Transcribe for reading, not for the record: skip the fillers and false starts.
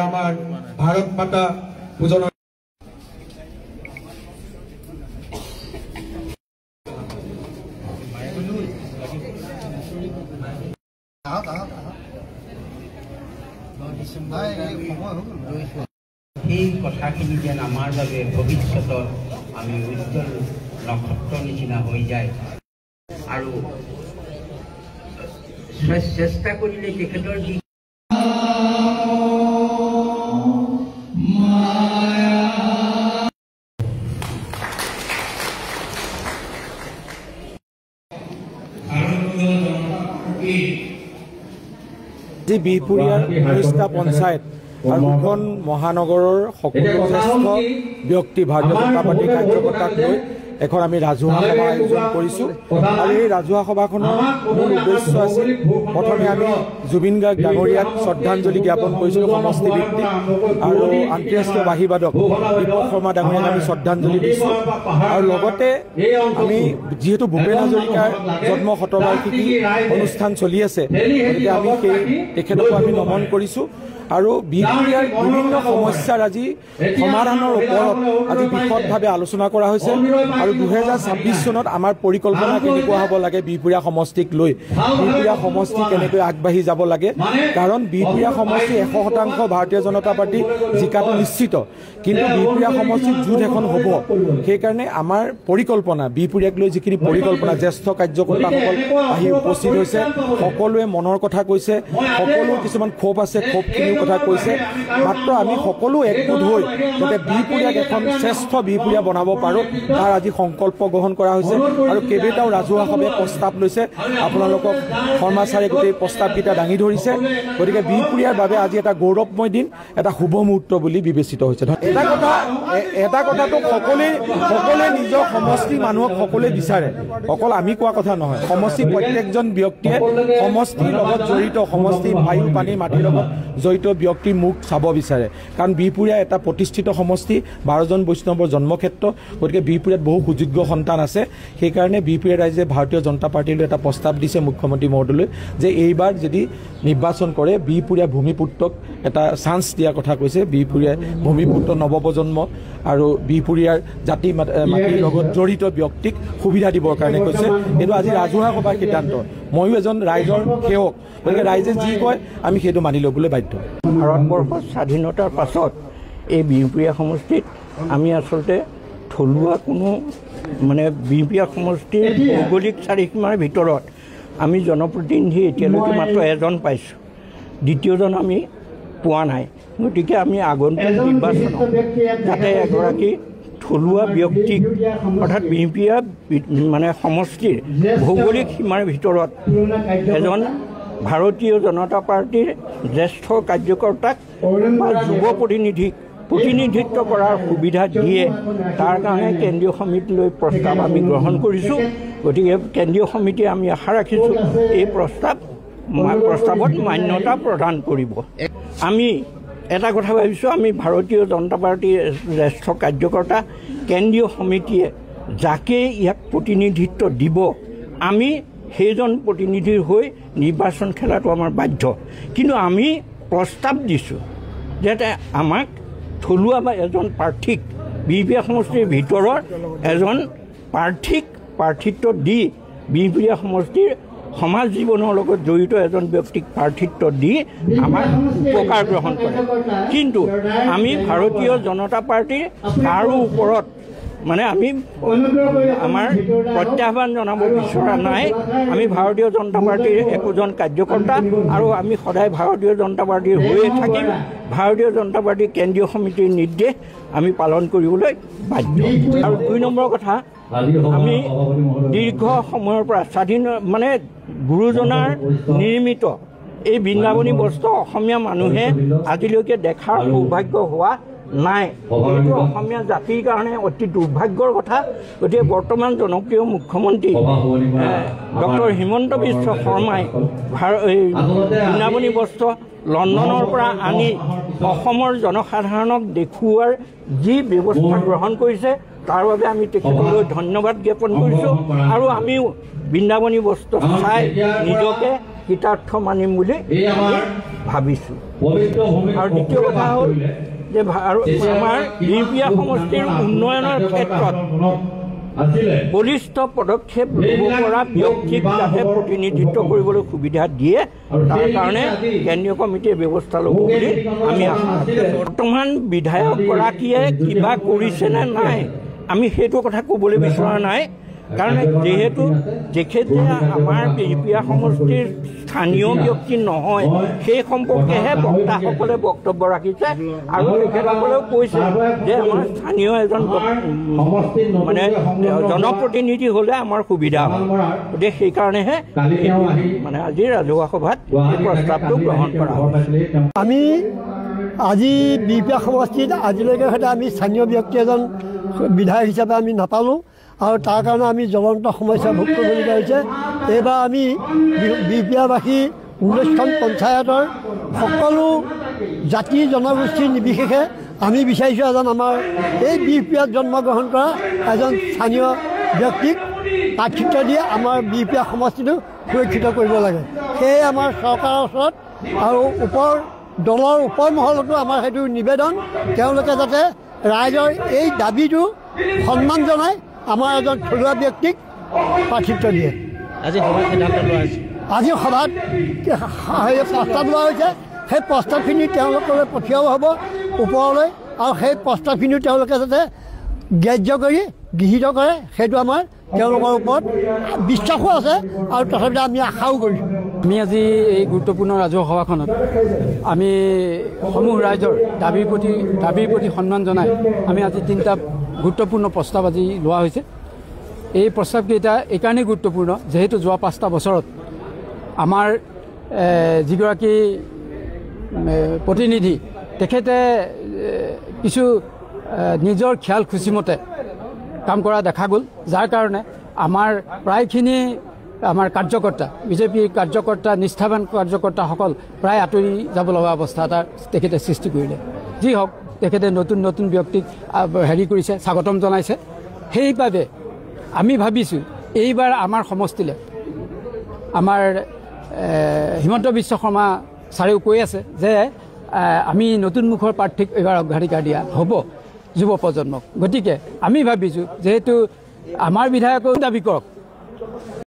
আমাৰ ভাৰত মাতা পূজন এই কথাখিনি যেন আমাৰ বাবে ভৱিষ্যতৰ আমি উজ্জ্বল নক্ষত্ৰ নিচিনা হৈ যায় আৰু চেষ্টা কৰিলে তেখেতৰ যি বিহপুৰীয়াৰ 19টা পঞ্চায়ত আৰু দুখন মহানগৰৰ সকলো জ্যেষ্ঠ ব্যক্তি ভাৰতীয় জনতা পাৰ্টীৰ কাৰ্যকৰ্তাক লৈ এখন আমি ৰাজহুৱা সভা আয়োজন কৰিছোঁ আৰু এই ৰাজহুৱা সভাখনৰ মূল উদ্দেশ্য আছিল প্ৰথমে আমি জুবিন গাৰ্গ ডাঙৰীয়াক শ্ৰদ্ধাঞ্জলি জ্ঞাপন কৰিছিলোঁ সমষ্টি ভিত্তিক আৰু আন্তঃৰাষ্ট্ৰীয় বাঁহীবাদক দীপক শৰ্মা ডাঙৰীয়াক আমি শ্ৰদ্ধাঞ্জলি দিছোঁ আৰু লগতে আমি যিহেতু ভূপেন হাজৰিকাৰ জন্ম শতবাৰ্ষিকী অনুষ্ঠান চলি আছে গতিকে আমি তেখেতকো আমি নমন কৰিছোঁ আৰু বিহপুৰীয়াৰ বিভিন্ন সমস্যাৰ আজি সমাধানৰ ওপৰত আজি বিশদভাৱে আলোচনা কৰা হৈছে আৰু 2026 চনত আমাৰ পৰিকল্পনা কেনেকুৱা হ'ব লাগে বিহপুৰীয়া সমষ্টিক লৈ বিহপুৰীয়া সমষ্টি কেনেকৈ আগবাঢ়ি যাব লাগে কাৰণ বিহপুৰীয়া সমষ্টি 100% ভাৰতীয় জনতা পাৰ্টি জিকাটো নিশ্চিত কিন্তু বিহপুৰীয়া সমষ্টিত যুদ্ধ এখন হ'ব সেইকাৰণে আমাৰ পৰিকল্পনা বিহপুৰীয়াক লৈ যিখিনি পৰিকল্পনা জ্যেষ্ঠ কাৰ্যকৰ্তাসকল আহি উপস্থিত হৈছে সকলোৱে মনৰ কথা কৈছে সকলো কিছুমান ক্ষোভ আছে ক্ষোভখিনিৰ কথা কৈছে মাত্ৰ আমি সকলো একগোট হৈ যাতে বিহপুৰীয়াক এখন শ্ৰেষ্ঠ বিহপুৰীয়া বনাব পাৰোঁ তাৰ আজি সংকল্প গ্ৰহণ কৰা হৈছে আৰু কেইবাটাও ৰাজহুৱা সভাই প্ৰস্তাৱ লৈছে আপোনালোকক শৰ্মা ছাৰে গোটেই প্ৰস্তাৱকেইটা দাঙি ধৰিছে গতিকে বিহপুৰীয়াৰ বাবে আজি এটা গৌৰৱময় দিন এটা শুভ মুহূৰ্ত বুলি বিবেচিত হৈছে এটা কথাটো সকলোৱে নিজৰ সমষ্টি মানুহক সকলোৱে বিচাৰে অকল আমি কোৱা কথা নহয় সমষ্টি প্ৰত্যেকজন ব্যক্তিয়ে সমষ্টিৰ লগত জড়িত সমষ্টি বায়ু পানী মাটিৰ লগত জড়িত ব্যক্তিৰ মুখ চাব বিচাৰে কাৰণ বিহপুৰীয়া এটা প্ৰতিষ্ঠিত সমষ্টি 12জন বৈষ্ণৱৰ জন্মক্ষেত্ৰ গতিকে বিহপুৰীয়াত বহু সুযোগ্য সন্তান আছে সেইকাৰণে বিহপুৰীয়া ৰাইজে ভাৰতীয় জনতা পাৰ্টিলৈ এটা প্ৰস্তাৱ দিছে মুখ্যমন্ত্ৰী মহোদয়লৈ যে এইবাৰ যদি নিৰ্বাচন কৰে বিহপুৰীয়া ভূমিপুত্ৰক এটা চান্স দিয়াৰ কথা কৈছে বিহপুৰীয়া ভূমিপুত্ৰ নৱপ্ৰজন্ম আৰু বিহপুৰীয়াৰ জাতি মাটিৰ লগত জড়িত ব্যক্তিক সুবিধা দিবৰ কাৰণে কৈছে এইটো আজি ৰাজহুৱা সভাৰ সিদ্ধান্ত ময়ো এজন ৰাইজৰ সেৱক গতিকে ৰাইজে যি কয় আমি সেইটো মানি ল'বলৈ বাধ্য ভাৰতবৰ্ষৰ স্বাধীনতাৰ পাছত এই বিহপুৰীয়া সমষ্টিত আমি আচলতে থলুৱা কোনো মানে বিহপুৰীয়া সমষ্টিৰ ভৌগোলিক চাৰিসীমাৰ ভিতৰত আমি জনপ্ৰতিনিধি এতিয়ালৈকে মাত্ৰ এজন পাইছোঁ দ্বিতীয়জন আমি পোৱা নাই গতিকে আমি আগন্তুক নিৰ্বাচনত যাতে এগৰাকী থলুৱা ব্যক্তিক অৰ্থাৎ বিহপুৰীয়া মানে সমষ্টিৰ ভৌগোলিক সীমাৰ ভিতৰত এজন ভাৰতীয় জনতা পাৰ্টিৰ জ্যেষ্ঠ কাৰ্যকৰ্তাক বা যুৱ প্ৰতিনিধিত্ব কৰাৰ সুবিধা দিয়ে তাৰ কাৰণে কেন্দ্ৰীয় সমিতিলৈ প্ৰস্তাৱ আমি গ্ৰহণ কৰিছোঁ গতিকে কেন্দ্ৰীয় সমিতিয়ে আমি আশা ৰাখিছোঁ এই প্ৰস্তাৱত মান্যতা প্ৰদান কৰিব আমি এটা কথা ভাবিছোঁ আমি ভাৰতীয় জনতা পাৰ্টিৰ জ্যেষ্ঠ কাৰ্যকৰ্তা কেন্দ্ৰীয় সমিতিয়ে যাকে ইয়াক প্ৰতিনিধিত্ব দিব আমি সেইজন প্ৰতিনিধিৰ হৈ নিৰ্বাচন খেলাটো আমাৰ বাধ্য কিন্তু আমি প্ৰস্তাৱ দিছোঁ যাতে আমাক থলুৱা বা এজন প্ৰাৰ্থীক বিহপুৰীয়া সমষ্টিৰ ভিতৰৰ এজন প্ৰাৰ্থিত্ব দি বিহপুৰীয়া সমষ্টিৰ সমাজ জীৱনৰ লগত জড়িত এজন ব্যক্তিক প্ৰাৰ্থিত্ব দি আমাক উপকাৰ গ্ৰহণ কৰে কিন্তু আমি ভাৰতীয় জনতা পাৰ্টিৰ কাৰো ওপৰত মানে আমি আমাৰ প্ৰত্যাহ্বান জনাব বিচৰা নাই আমি ভাৰতীয় জনতা পাৰ্টিৰ একোজন কাৰ্যকৰ্তা আৰু আমি সদায় ভাৰতীয় জনতা পাৰ্টিৰ হৈয়ে থাকিম ভাৰতীয় জনতা পাৰ্টিৰ কেন্দ্ৰীয় সমিতিৰ নিৰ্দেশ আমি পালন কৰিবলৈ বাধ্য আৰু 2 নম্বৰ কথা আমি দীৰ্ঘ সময়ৰ পৰা স্বাধীন মানে গুৰুজনাৰ নিৰ্মিত এই বৃন্দাবনী বস্ত্ৰ অসমীয়া মানুহে আজিলৈকে দেখাৰ সৌভাগ্য হোৱা নাই এইটো অসমীয়া জাতিৰ কাৰণে অতি দুৰ্ভাগ্যৰ কথা গতিকে বৰ্তমান জনপ্ৰিয় মুখ্যমন্ত্ৰী ডক্টৰ হিমন্ত বিশ্ব শৰ্মাই বৃন্দাবনী বস্ত্ৰ লণ্ডনৰ পৰা আনি অসমৰ জনসাধাৰণক দেখুওৱাৰ যি ব্যৱস্থা গ্ৰহণ কৰিছে তাৰ বাবে আমি তেখেতলৈ ধন্যবাদ জ্ঞাপন কৰিছোঁ আৰু আমিও বৃন্দাবনী বস্ত্ৰ চাই নিজকে কৃতাৰ্থ মানিম বুলি ভাবিছোঁ। আৰু দ্বিতীয় কথা হ'ল যে আমাৰ বিহপুৰীয়া সমষ্টিৰ উন্নয়নৰ ক্ষেত্ৰত বলিষ্ঠ পদক্ষেপ ল'ব পৰা ব্যক্তিক যাতে প্ৰতিনিধিত্ব কৰিবলৈ সুবিধা দিয়ে তাৰ কাৰণে কেন্দ্ৰীয় কমিটিয়ে ব্যৱস্থা ল'ব বুলি আমি আশা ৰাখিছোঁ। বৰ্তমান বিধায়কগৰাকীয়ে কিবা কৰিছেনে নাই আমি সেইটো কথা ক'বলৈ বিচৰা নাই, কাৰণ যিহেতু তেখেতে আমাৰ বিহপুৰীয়া সমষ্টিৰ স্থানীয় ব্যক্তি নহয় সেই সম্পৰ্কেহে বক্তাসকলে বক্তব্য ৰাখিছে আৰু তেখেতসকলেও কৈছে যে আমাৰ স্থানীয় এজন মানে জনপ্ৰতিনিধি হ'লে আমাৰ সুবিধা হয়, গতিকে সেইকাৰণেহে মানে আজি ৰাজহুৱা সভাত এই প্ৰস্তাৱটো গ্ৰহণ কৰা হৈছে। আমি আজি বিহপুৰীয়া সমষ্টিত আজিলৈকে হয়তো আমি স্থানীয় ব্যক্তি এজন বিধায়ক হিচাপে আমি নাপালোঁ আৰু তাৰ কাৰণে আমি জ্বলন্ত সমস্যা ভোগ কৰিবলগীয়া হৈছে। এইবাৰ আমি বিহপুৰীয়াবাসী 19খন পঞ্চায়তৰ সকলো জাতি জনগোষ্ঠী নিৰ্বিশেষে আমি বিচাৰিছোঁ এজন আমাৰ এই বিহপুৰীয়াত জন্মগ্ৰহণ কৰা এজন স্থানীয় ব্যক্তিক প্ৰাৰ্থিত্ব দিয়ে আমাৰ বিহপুৰীয়া সমষ্টিটো সুৰক্ষিত কৰিব লাগে। সেয়ে আমাৰ চৰকাৰৰ ওচৰত আৰু দলৰ ওপৰ মহলতো আমাৰ সেইটো নিবেদন, তেওঁলোকে যাতে ৰাইজৰ এই দাবীটো সন্মান জনাই আমাৰ এজন থলুৱা ব্যক্তিক প্ৰাৰ্থিত্ব দিয়ে। আজি সভাত প্ৰস্তাৱ লোৱা হৈছে, সেই প্ৰস্তাৱখিনি তেওঁলোকলৈ পঠিওৱা হ'ব ওপৰলৈ আৰু সেই প্ৰস্তাৱখিনিও তেওঁলোকে যাতে গ্ৰাহ্য কৰি গৃহীত কৰে সেইটো আমাৰ তেওঁলোকৰ ওপৰত বিশ্বাসো আছে আৰু তথাপিতো আমি আশাও কৰিছোঁ। আমি আজি এই গুৰুত্বপূৰ্ণ ৰাজহুৱা সভাখনত আমি সমূহ ৰাইজৰ দাবীৰ প্ৰতি সন্মান জনাই আমি আজি 3টা গুৰুত্বপূৰ্ণ প্ৰস্তাৱ আজি লোৱা হৈছে। এই প্ৰস্তাৱকেইটা এইকাৰণেই গুৰুত্বপূৰ্ণ যিহেতু যোৱা 5টা বছৰত আমাৰ যিগৰাকী প্ৰতিনিধি তেখেতে কিছু নিজৰ খেয়াল খুচিমতে কাম কৰা দেখা গ'ল, যাৰ কাৰণে আমাৰ প্ৰায়খিনি আমাৰ কাৰ্যকৰ্তা বিজেপিৰ কাৰ্যকৰ্তা নিষ্ঠাবান কাৰ্যকৰ্তাসকল প্ৰায় আঁতৰি যাব লগা অৱস্থা এটা তেখেতে সৃষ্টি কৰিলে। যি হওক তেখেতে নতুন ব্যক্তিক কৰিছে, স্বাগতম জনাইছে। সেইবাবে আমি ভাবিছোঁ এইবাৰ আমাৰ সমষ্টিলৈ আমাৰ হিমন্ত বিশ্ব শৰ্মা ছাৰেও কৈ আছে যে আমি নতুন মুখৰ প্ৰাৰ্থীক এইবাৰ অগ্ৰাধিকাৰ দিয়া হ'ব যুৱ প্ৰজন্মক। গতিকে আমি ভাবিছোঁ যিহেতু আমাৰ বিধায়কেও দাবী কৰক